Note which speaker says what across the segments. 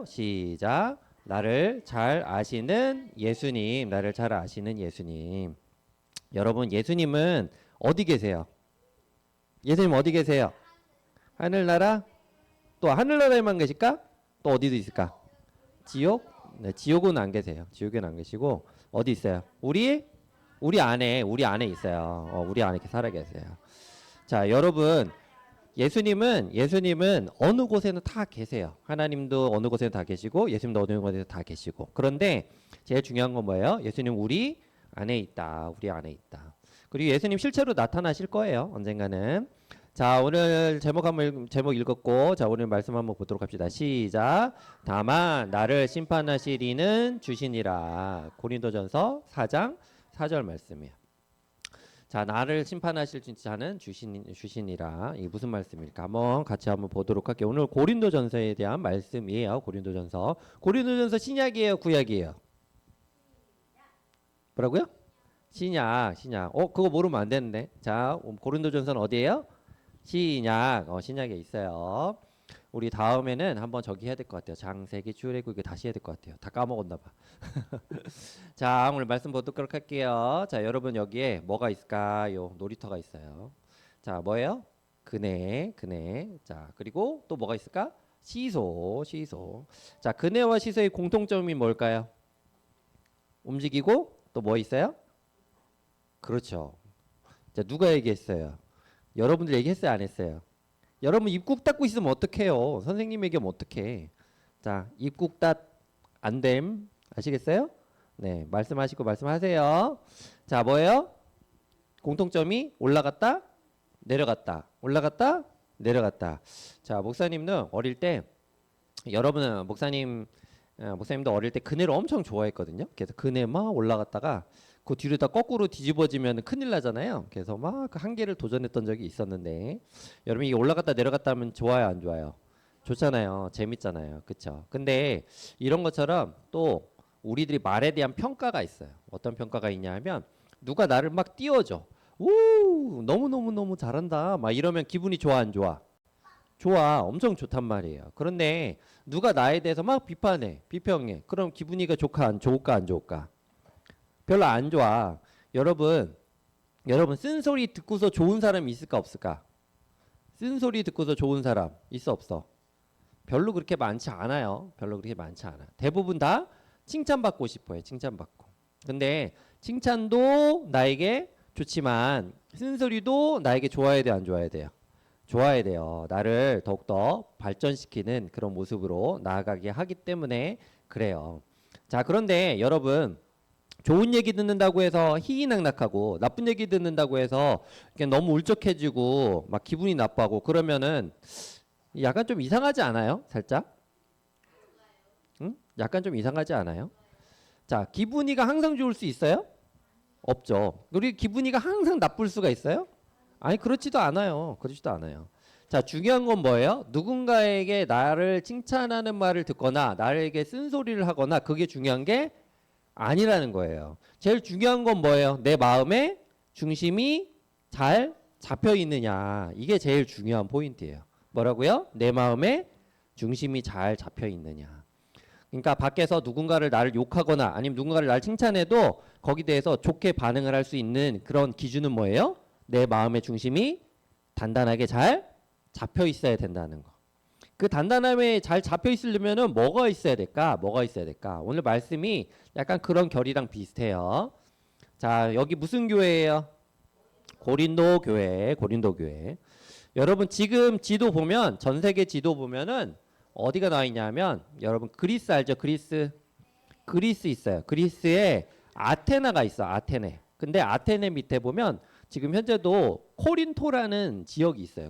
Speaker 1: 시작. 나를 잘 아시는 예수님, 나를 잘 아시는 예수님. 여러분, 예수님은 어디 계세요? 예수님 어디 계세요? 하늘나라? 또 하늘나라에만 계실까? 또 어디도 있을까? 지옥? 네, 지옥은 안 계세요. 지옥에는 안 계시고 어디 있어요? 우리 안에 있어요. 우리 안에 이렇게 살아 계세요. 자, 여러분, 예수님은 어느 곳에는 다 계세요. 하나님도 어느 곳에는 다 계시고 예수님도 어느 곳에는 다 계시고. 그런데 제일 중요한 건 뭐예요? 예수님 우리 안에 있다. 우리 안에 있다. 그리고 예수님 실제로 나타나실 거예요. 언젠가는. 자, 오늘 제목 읽었고, 자, 오늘 말씀 한번 보도록 합시다. 시작. 다만 나를 심판하실 이는 주시니라. 고린도전서 4장 4절 말씀이에요. 자, 나를 심판하실 자는 주시니라. 이게 무슨 말씀일까? 같이 한번 보도록 할게요. 오늘 고린도전서에 대한 말씀이에요. 고린도전서 신약이에요, 구약이에요? 뭐라고요? 신약. 그거 모르면 안 되는데. 자, 고린도전서는 어디예요? 신약에 있어요. 우리 다음에는 한번 저기 해야 될 것 같아요. 장세기 출애굽 이거 다시 해야 될 것 같아요. 다 까먹었나 봐. 자, 오늘 말씀 보도록 할게요. 자, 여러분 여기에 뭐가 있을까요? 놀이터가 있어요. 자, 뭐예요? 그네. 자, 그리고 또 뭐가 있을까? 시소. 자, 그네와 시소의 공통점이 뭘까요? 움직이고 또 뭐 있어요? 그렇죠. 자, 누가 얘기했어요? 여러분들 얘기했어요, 안 했어요? 여러분 입국 닫고 있으면 어떡해요? 선생님 얘기하면 어떡해? 자, 입국 안 됨. 아시겠어요? 네, 말씀하세요. 자, 뭐예요? 공통점이 올라갔다, 내려갔다. 자, 목사님은 어릴 때, 여러분은 목사님도 어릴 때 그네를 엄청 좋아했거든요. 그래서 그네 막 올라갔다가 그 뒤로 다 거꾸로 뒤집어지면 큰일 나잖아요. 그래서 막 그 한계를 도전했던 적이 있었는데, 여러분 이게 올라갔다 내려갔다 하면 좋아요, 안 좋아요? 좋잖아요. 재밌잖아요. 그쵸? 근데 이런 것처럼 또 우리들이 말에 대한 평가가 있어요. 어떤 평가가 있냐 하면 누가 나를 막 띄워줘. 우, 너무 잘한다. 막 이러면 기분이 좋아, 안 좋아? 좋아. 엄청 좋단 말이에요. 그런데 누가 나에 대해서 막 비평해. 그럼 기분이가 좋을까, 안 좋을까? 별로 안 좋아. 여러분 쓴소리 듣고서 좋은 사람이 있을까 없을까? 쓴소리 듣고서 좋은 사람 있어 없어? 별로 그렇게 많지 않아요. 대부분 다 칭찬받고 싶어요. 칭찬받고. 근데 칭찬도 나에게 좋지만 쓴소리도 나에게 좋아야 돼, 안 좋아야 돼요? 좋아야 돼요. 나를 더욱더 발전시키는 그런 모습으로 나아가게 하기 때문에 그래요. 자, 그런데 여러분 좋은 얘기 듣는다고 해서 희희낙낙하고 나쁜 얘기 듣는다고 해서 너무 울적해지고 막 기분이 나빠하고 그러면은 약간 좀 이상하지 않아요? 살짝? 응? 약간 좀 이상하지 않아요? 자, 기분이가 항상 좋을 수 있어요? 없죠. 우리 기분이가 항상 나쁠 수가 있어요? 아니, 그렇지도 않아요. 자, 중요한 건 뭐예요? 누군가에게 나를 칭찬하는 말을 듣거나 나에게 쓴소리를 하거나 그게 중요한 게 아니라는 거예요. 제일 중요한 건 뭐예요? 내 마음의 중심이 잘 잡혀 있느냐. 이게 제일 중요한 포인트예요. 뭐라고요? 내 마음의 중심이 잘 잡혀 있느냐. 그러니까 밖에서 누군가를 나를 욕하거나 아니면 누군가를 나를 칭찬해도 거기에 대해서 좋게 반응을 할 수 있는 그런 기준은 뭐예요? 내 마음의 중심이 단단하게 잘 잡혀 있어야 된다는 거. 그 단단함에 잘 잡혀 있으려면은 뭐가 있어야 될까? 오늘 말씀이 약간 그런 결이랑 비슷해요. 자, 여기 무슨 교회예요? 고린도 교회. 여러분 지금 지도 보면 전 세계 지도 보면은 어디가 나와 있냐면 여러분 그리스 알죠? 그리스 있어요. 그리스에 아테나가 있어. 근데 아테네 밑에 보면 지금 현재도 코린토라는 지역이 있어요.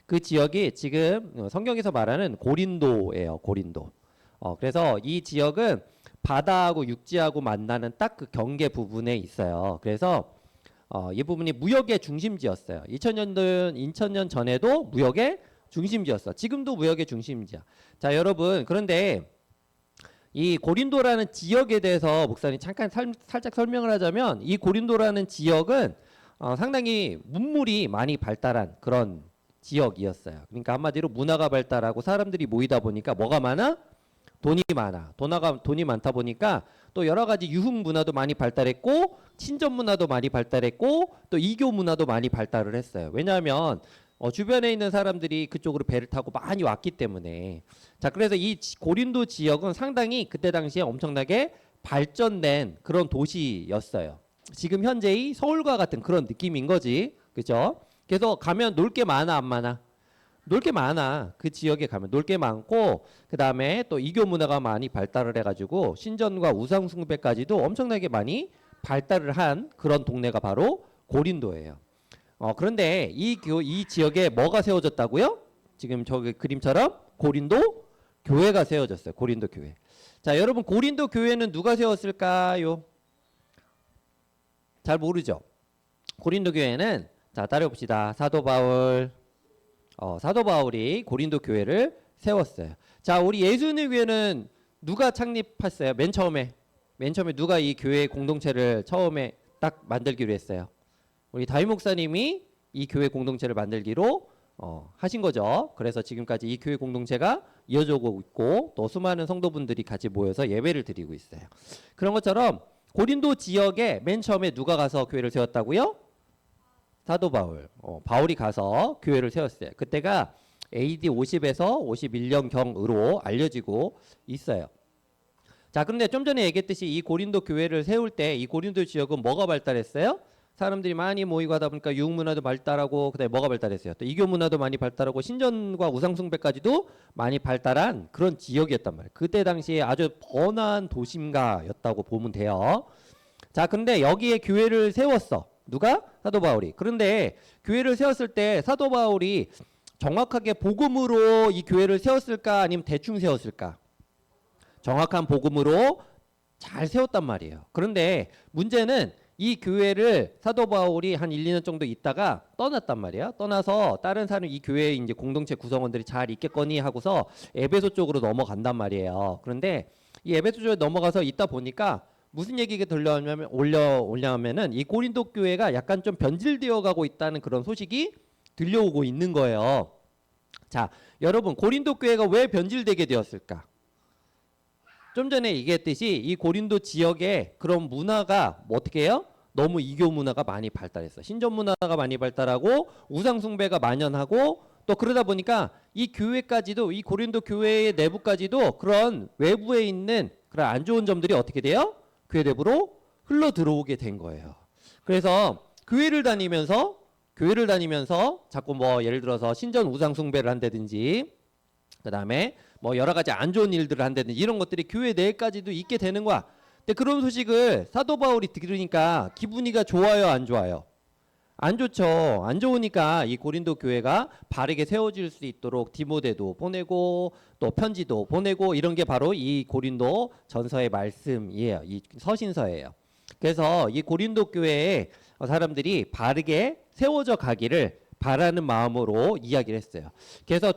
Speaker 1: 그 지역이 지금 성경에서 말하는 고린도예요. 그래서 이 지역은 바다하고 육지하고 만나는 딱 그 경계 부분에 있어요. 그래서 이 부분이 무역의 중심지였어요. 2000년 전에도 무역의 중심지였어. 지금도 무역의 중심지야. 자, 여러분 그런데 이 고린도라는 지역에 대해서 목사님 잠깐 살짝 설명을 하자면 이 고린도라는 지역은 상당히 문물이 많이 발달한 그런 지역이었어요. 그러니까 한마디로 문화가 발달하고 사람들이 모이다 보니까 뭐가 많아? 돈이 많아. 돈이 많다 보니까 또 여러 가지 유흥 문화도 많이 발달했고 친전 문화도 많이 발달했고 또 이교 문화도 많이 발달을 했어요. 왜냐하면 주변에 있는 사람들이 그쪽으로 배를 타고 많이 왔기 때문에. 자, 그래서 이 고린도 지역은 상당히 그때 당시에 엄청나게 발전된 그런 도시였어요. 지금 현재의 서울과 같은 그런 느낌인 거지. 그죠? 그래서 가면 놀 게 많아, 안 많아? 놀 게 많아. 그 지역에 가면 놀 게 많고, 그 다음에 또 이교 문화가 많이 발달을 해가지고 신전과 우상 숭배까지도 엄청나게 많이 발달을 한 그런 동네가 바로 고린도예요. 그런데 이 지역에 뭐가 세워졌다고요? 지금 저기 그림처럼 고린도 교회가 세워졌어요. 고린도 교회. 자, 여러분 고린도 교회는 누가 세웠을까요? 잘 모르죠. 고린도 교회는 자, 따라해봅시다. 사도 바울이 고린도 교회를 세웠어요. 자, 우리 예수님의 교회는 누가 창립했어요? 맨 처음에 누가 이 교회 공동체를 처음에 딱 만들기로 했어요? 우리 다윗 목사님이 이 교회 공동체를 만들기로 하신 거죠. 그래서 지금까지 이 교회 공동체가 이어지고 있고 또 수많은 성도분들이 같이 모여서 예배를 드리고 있어요. 그런 것처럼 고린도 지역에 맨 처음에 누가 가서 교회를 세웠다고요? 사도 바울. 바울이 가서 교회를 세웠어요. 그때가 AD 50에서 51년경으로 알려지고 있어요. 자, 그런데 좀 전에 얘기했듯이 이 고린도 교회를 세울 때 이 고린도 지역은 뭐가 발달했어요? 사람들이 많이 모이고 하다 보니까 유흥 문화도 발달하고 그다음에 뭐가 발달했어요? 또 이교 문화도 많이 발달하고 신전과 우상 숭배까지도 많이 발달한 그런 지역이었단 말이에요. 그때 당시에 아주 번화한 도심가였다고 보면 돼요. 자, 근데 여기에 교회를 세웠어. 누가? 사도 바울이. 그런데 교회를 세웠을 때 사도 바울이 정확하게 복음으로 이 교회를 세웠을까 아니면 대충 세웠을까? 정확한 복음으로 잘 세웠단 말이에요. 그런데 문제는 이 교회를 사도 바울이 한 1, 2년 정도 있다가 떠났단 말이야. 떠나서 다른 사람 이 교회의 이제 공동체 구성원들이 잘 있겠거니 하고서 에베소 쪽으로 넘어간단 말이에요. 그런데 이 에베소 쪽에 넘어가서 있다 보니까 무슨 얘기가 올려오냐면은 이 고린도 교회가 약간 좀 변질되어 가고 있다는 그런 소식이 들려오고 있는 거예요. 자, 여러분 고린도 교회가 왜 변질되게 되었을까? 좀 전에 얘기했듯이 이 고린도 지역에 그런 문화가 어떻게 해요? 너무 이교 문화가 많이 발달했어. 신전 문화가 많이 발달하고 우상 숭배가 만연하고 또 그러다 보니까 이 교회까지도 이 고린도 교회의 내부까지도 그런 외부에 있는 그런 안 좋은 점들이 어떻게 돼요? 교회 내부로 흘러 들어오게 된 거예요. 그래서 교회를 다니면서 자꾸 뭐 예를 들어서 신전 우상 숭배를 한다든지 그다음에 뭐 여러 가지 안 좋은 일들을 한다든지 이런 것들이 교회 내까지도 있게 되는 거야. 근데 그런 소식을 사도 바울이 들으니까 기분이가 좋아요, 안 좋아요? 안 좋죠. 안 좋으니까 이 고린도 교회가 바르게 세워질 수 있도록 디모데도 보내고 또 편지도 보내고 이런 게 바로 이 고린도 전서의 말씀이에요. 이 서신서예요. 그래서 이 고린도 교회에 사람들이 바르게 세워져 가기를 바라는 마음으로 이야기를 했어요. 그래서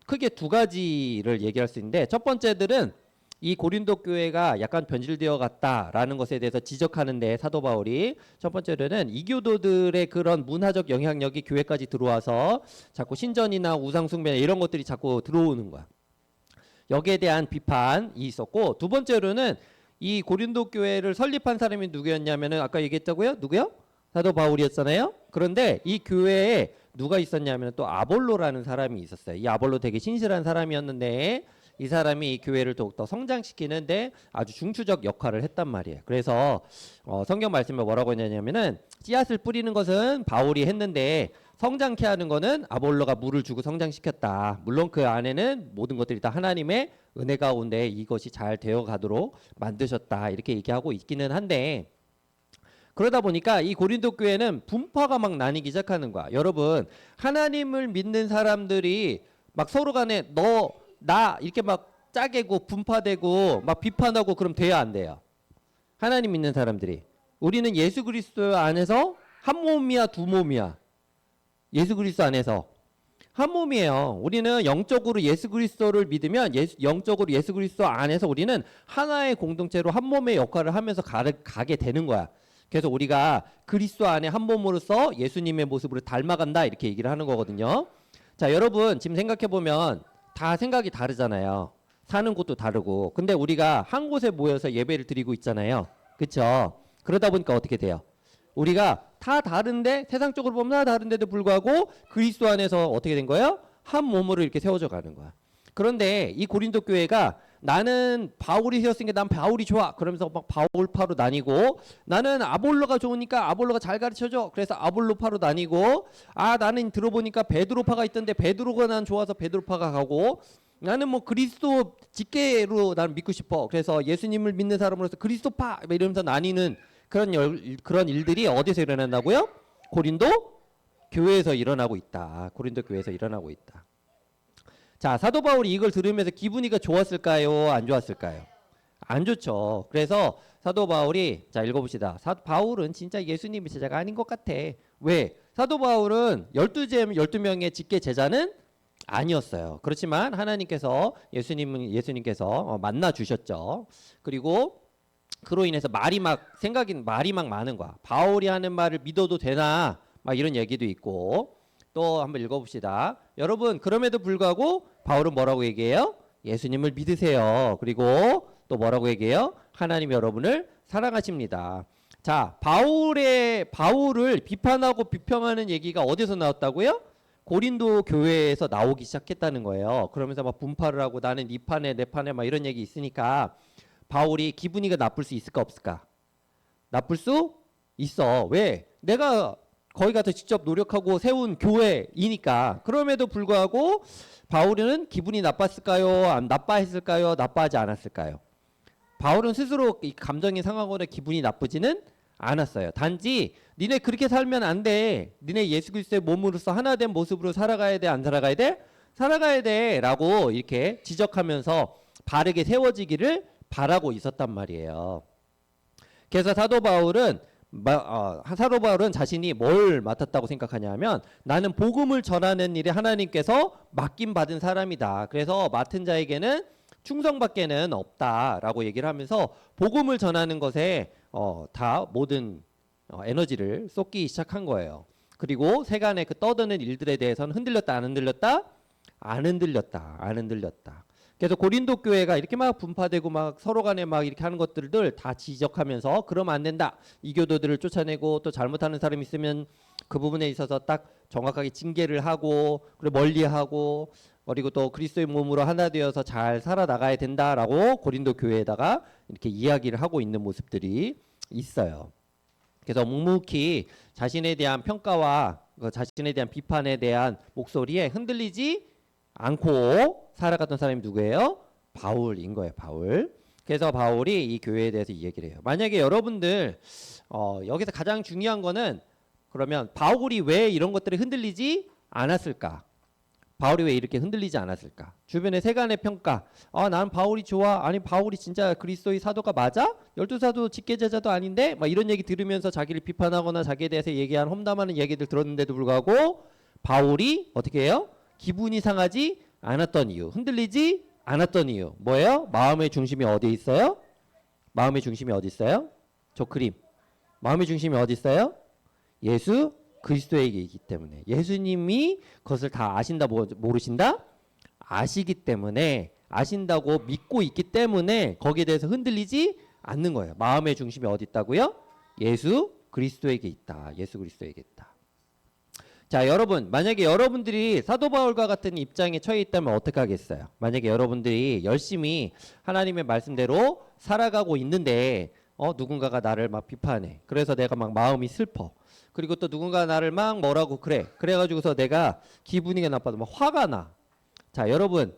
Speaker 1: 크게 두 가지를 얘기할 수 있는데 첫 번째들은 이 고린도 교회가 약간 변질되어 갔다라는 것에 대해서 지적하는데 사도 바울이 첫 번째로는 이교도들의 그런 문화적 영향력이 교회까지 들어와서 자꾸 신전이나 우상숭배 이런 것들이 자꾸 들어오는 거야. 여기에 대한 비판이 있었고 두 번째로는 이 고린도 교회를 설립한 사람이 누구였냐면은 아까 얘기했다고요? 누구요? 사도 바울이었잖아요. 그런데 이 교회에 누가 있었냐면 또 아볼로라는 사람이 있었어요. 이 아볼로 되게 신실한 사람이었는데 이 사람이 이 교회를 더욱더 성장시키는데 아주 중추적 역할을 했단 말이에요. 그래서 성경 말씀에 뭐라고 했냐면은 씨앗을 뿌리는 것은 바울이 했는데 성장케 하는 거는 아볼로가 물을 주고 성장시켰다. 물론 그 안에는 모든 것들이 다 하나님의 은혜 가운데 이것이 잘 되어 가도록 만드셨다. 이렇게 얘기하고 있기는 한데 그러다 보니까 이 고린도 교회는 분파가 막 나뉘기 시작하는 거야. 여러분 하나님을 믿는 사람들이 막 서로 간에 너 나 이렇게 막 짜게고 분파되고 막 비판하고 그럼 돼야 안 돼요? 하나님 믿는 사람들이 우리는 예수 그리스도 안에서 한 몸이야 두 몸이야? 예수 그리스도 안에서 한 몸이에요. 우리는 영적으로 예수 그리스도를 믿으면 영적으로 예수 그리스도 안에서 우리는 하나의 공동체로 한 몸의 역할을 하면서 가게 되는 거야. 그래서 우리가 그리스도 안에 한 몸으로서 예수님의 모습으로 닮아간다 이렇게 얘기를 하는 거거든요. 자, 여러분 지금 생각해 보면 다 생각이 다르잖아요. 사는 곳도 다르고. 근데 우리가 한 곳에 모여서 예배를 드리고 있잖아요. 그렇죠? 그러다 보니까 어떻게 돼요? 우리가 다 다른데 세상적으로 보면 다 다른데도 불구하고 그리스도 안에서 어떻게 된 거예요? 한 몸으로 이렇게 세워져 가는 거야. 그런데 이 고린도 교회가 나는 바울이 세웠으니까 난 바울이 좋아. 그러면서 막 바울파로 나뉘고 나는 아볼로가 좋으니까 아볼로가 잘 가르쳐줘. 그래서 아볼로파로 나뉘고 아 나는 들어보니까 베드로파가 있던데 베드로가 난 좋아서 베드로파가 가고 나는 뭐 그리스도 직계로 나는 믿고 싶어. 그래서 예수님을 믿는 사람으로서 그리스도파 이러면서 나뉘는 그런 일들이 어디서 일어난다고요? 고린도 교회에서 일어나고 있다. 고린도 교회에서 일어나고 있다. 자, 사도 바울이 이걸 들으면서 기분이가 좋았을까요? 안 좋았을까요? 안 좋죠. 그래서 사도 바울이 자 읽어봅시다. 바울은 진짜 예수님의 제자가 아닌 것 같아. 왜? 사도 바울은 12명의 직계 제자는 아니었어요. 그렇지만 하나님께서 예수님께서 만나 주셨죠. 그리고 그로 인해서 말이 막 많은 거야. 바울이 하는 말을 믿어도 되나? 막 이런 얘기도 있고. 또 한번 읽어봅시다. 여러분 그럼에도 불구하고 바울은 뭐라고 얘기해요? 예수님을 믿으세요. 그리고 또 뭐라고 얘기해요? 하나님 여러분을 사랑하십니다. 자, 바울을 비판하고 비평하는 얘기가 어디서 나왔다고요? 고린도 교회에서 나오기 시작했다는 거예요. 그러면서 막 분파를 하고 나는 네 판에 내 판에 막 이런 얘기 있으니까 바울이 기분이가 나쁠 수 있을까 없을까? 나쁠 수 있어. 왜? 내가 거기 가서 직접 노력하고 세운 교회이니까. 그럼에도 불구하고 바울은 기분이 나빴을까요? 나빠했을까요? 나빠하지 않았을까요? 바울은 스스로 이 감정이 상하거나 기분이 나쁘지는 않았어요. 단지 니네 그렇게 살면 안 돼. 니네 예수 그리스도의 몸으로서 하나 된 모습으로 살아가야 돼? 안 살아가야 돼? 살아가야 돼 라고 이렇게 지적하면서 바르게 세워지기를 바라고 있었단 말이에요. 그래서 사도 바울은 자신이 뭘 맡았다고 생각하냐면 나는 복음을 전하는 일에 하나님께서 맡김 받은 사람이다. 그래서 맡은 자에게는 충성밖에는 없다라고 얘기를 하면서 복음을 전하는 것에 다 모든 에너지를 쏟기 시작한 거예요. 그리고 세간의 그 떠드는 일들에 대해서는 흔들렸다 안 흔들렸다? 안 흔들렸다. 안 흔들렸다. 그래서 고린도 교회가 이렇게 막 분파되고 막 서로 간에 막 이렇게 하는 것들을 다 지적하면서 그러면 안 된다. 이교도들을 쫓아내고 또 잘못하는 사람이 있으면 그 부분에 있어서 딱 정확하게 징계를 하고 그리고 멀리하고 그리고 또 그리스도의 몸으로 하나 되어서 잘 살아나가야 된다라고 고린도 교회에다가 이렇게 이야기를 하고 있는 모습들이 있어요. 그래서 묵묵히 자신에 대한 평가와 자신에 대한 비판에 대한 목소리에 흔들리지 않고 살아갔던 사람이 누구예요? 바울인 거예요. 바울. 그래서 바울이 이 교회에 대해서 이 얘기를 해요. 만약에 여러분들 여기서 가장 중요한 거는 그러면 바울이 왜 이런 것들이 흔들리지 않았을까? 바울이 왜 이렇게 흔들리지 않았을까? 주변의 세간의 평가. 난 바울이 좋아. 아니 바울이 진짜 그리스도의 사도가 맞아? 12사도 직계제자도 아닌데? 막 이런 얘기 들으면서 자기를 비판하거나 자기에 대해서 얘기한 험담하는 얘기들 들었는데도 불구하고 바울이 어떻게 해요? 기분이 상하지 않았던 이유, 흔들리지 않았던 이유 뭐예요? 마음의 중심이 어디에 있어요? 마음의 중심이 어디 있어요? 조크림. 마음의 중심이 어디 있어요? 예수 그리스도에게 있기 때문에. 예수님이 그것을 다 아신다 모르신다? 아시기 때문에 아신다고 믿고 있기 때문에 거기에 대해서 흔들리지 않는 거예요. 마음의 중심이 어디 있다고요? 예수 그리스도에게 있다. 예수 그리스도에게 있다. 자, 여러분 만약에 여러분들이 사도 바울과 같은 입장에 처해 있다면 어떻게 하겠어요? 만약에 여러분들이 열심히 하나님의 말씀대로 살아가고 있는데 누군가가 나를 막 비판해. 그래서 내가 막 마음이 슬퍼. 그리고 또 누군가 나를 막 뭐라고 그래가지고서 내가 기분이 나빠도 막 화가 나. 자, 여러분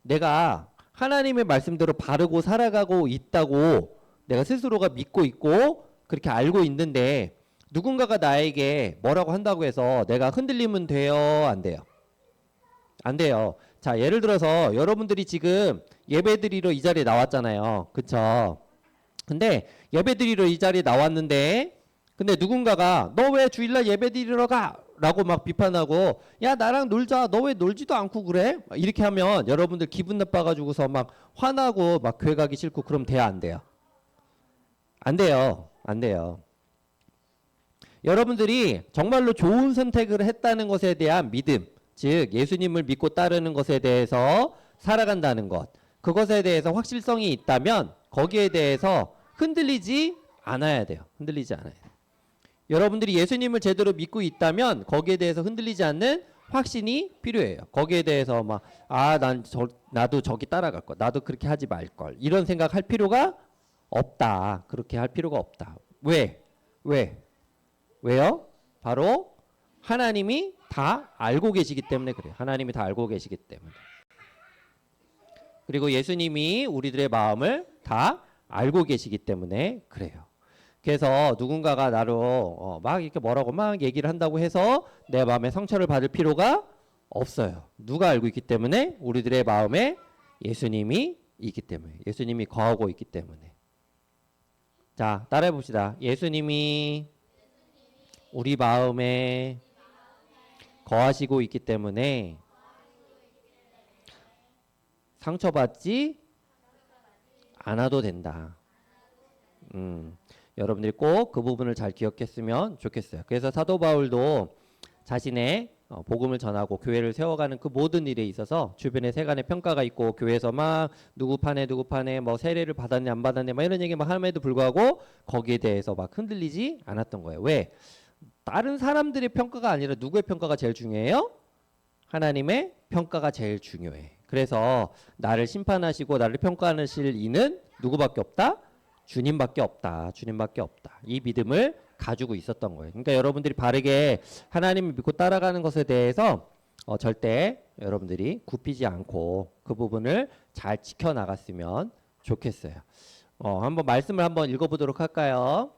Speaker 1: 내가 하나님의 말씀대로 바르고 살아가고 있다고 내가 스스로가 믿고 있고 그렇게 알고 있는데 누군가가 나에게 뭐라고 한다고 해서 내가 흔들리면 돼요? 안 돼요? 안 돼요. 자, 예를 들어서 여러분들이 지금 예배드리러 이 자리에 나왔잖아요. 그쵸? 근데 예배드리러 이 자리에 나왔는데 근데 누군가가 너 왜 주일날 예배드리러 가? 라고 막 비판하고 야 나랑 놀자. 너 왜 놀지도 않고 그래? 이렇게 하면 여러분들 기분 나빠가지고서 막 화나고 막 교회 가기 싫고 그럼 돼요? 안 돼요? 안 돼요. 안 돼요. 여러분들이 정말로 좋은 선택을 했다는 것에 대한 믿음 즉 예수님을 믿고 따르는 것에 대해서 살아간다는 것, 그것에 대해서 확실성이 있다면 거기에 대해서 흔들리지 않아야 돼요. 흔들리지 않아야 돼요. 여러분들이 예수님을 제대로 믿고 있다면 거기에 대해서 흔들리지 않는 확신이 필요해요. 거기에 대해서 막 나도 저기 따라갈 거, 나도 그렇게 하지 말 걸, 이런 생각할 필요가 없다. 그렇게 할 필요가 없다. 왜요? 바로 하나님이 다 알고 계시기 때문에 그래요. 하나님이 다 알고 계시기 때문에. 그리고 예수님이 우리들의 마음을 다 알고 계시기 때문에 그래요. 그래서 누군가가 나로 막 이렇게 뭐라고 막 얘기를 한다고 해서 내 마음에 상처를 받을 필요가 없어요. 누가 알고 있기 때문에? 우리들의 마음에 예수님이 있기 때문에. 예수님이 거하고 있기 때문에. 자, 따라해 봅시다. 예수님이 우리 마음에 거하시고 있기 때문에 상처받지 않아도 된다. 여러분들이 꼭 그 부분을 잘 기억했으면 좋겠어요. 그래서 사도 바울도 자신의 복음을 전하고 교회를 세워가는 그 모든 일에 있어서 주변에 세간의 평가가 있고 교회에서 막 누구 파네 뭐 세례를 받았네 안 받았네 막 이런 얘기 막 함에도 불구하고 거기에 대해서 막 흔들리지 않았던 거예요. 왜? 다른 사람들의 평가가 아니라 누구의 평가가 제일 중요해요? 하나님의 평가가 제일 중요해. 그래서 나를 심판하시고 나를 평가하실 이는 누구밖에 없다? 주님밖에 없다. 주님밖에 없다. 이 믿음을 가지고 있었던 거예요. 그러니까 여러분들이 바르게 하나님을 믿고 따라가는 것에 대해서 절대 여러분들이 굽히지 않고 그 부분을 잘 지켜나갔으면 좋겠어요. 한번 말씀을 한번 읽어보도록 할까요?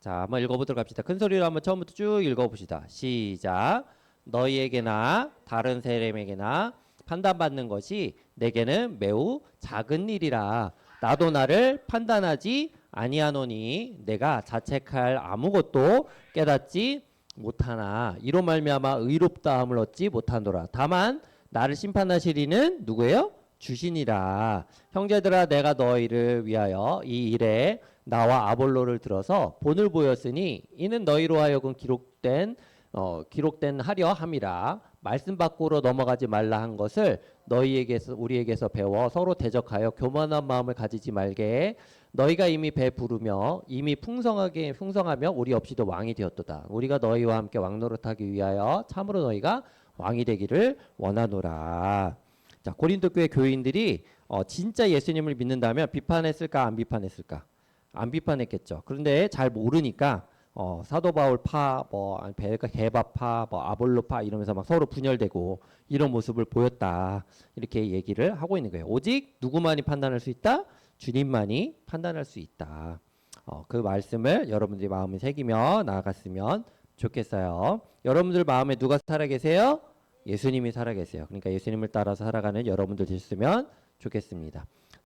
Speaker 1: 자, 한번 읽어보도록 합시다. 큰 소리로 한번 처음부터 쭉 읽어봅시다. 시작. 너희에게나 다른 사람에게나 판단받는 것이 내게는 매우 작은 일이라. 나도 나를 판단하지 아니하노니 내가 자책할 아무것도 깨닫지 못하나 이로 말미암아 의롭다함을 얻지 못하노라. 다만 나를 심판하시리는 누구예요? 주시니라. 형제들아 내가 너희를 위하여 이 일에 나와 아볼로를 들어서 본을 보였으니 이는 너희로 하여금 기록된 하려 함이라. 말씀 밖으로 넘어가지 말라 한 것을 너희에게서 우리에게서 배워 서로 대적하여 교만한 마음을 가지지 말게. 너희가 이미 배부르며 이미 풍성하며 우리 없이도 왕이 되었도다. 우리가 너희와 함께 왕노릇하기 위하여 참으로 너희가 왕이 되기를 원하노라. 자, 고린도 교회 교인들이 진짜 예수님을 믿는다면 비판했을까 안 비판했을까? 안 비판했겠죠. 그런데 잘 모르니까 사도 바울 파, 게바파, 아볼로파 이러면서 막 서로 분열되고 이런 모습을 보였다. 이렇게 얘기를 하고 있는 거예요. 오직 누구만이 판단할 수 있다? 주님만이 판단할 수 있다. 그 말씀을 여러분들이 마음에 새기며 나아갔으면 좋겠어요. 여러분들 마음에 누가 살아계세요? 예수님이 살아계세요. 그러니까 예수님을 따라서 살아가는 여러분들 됐으면 좋겠습니다.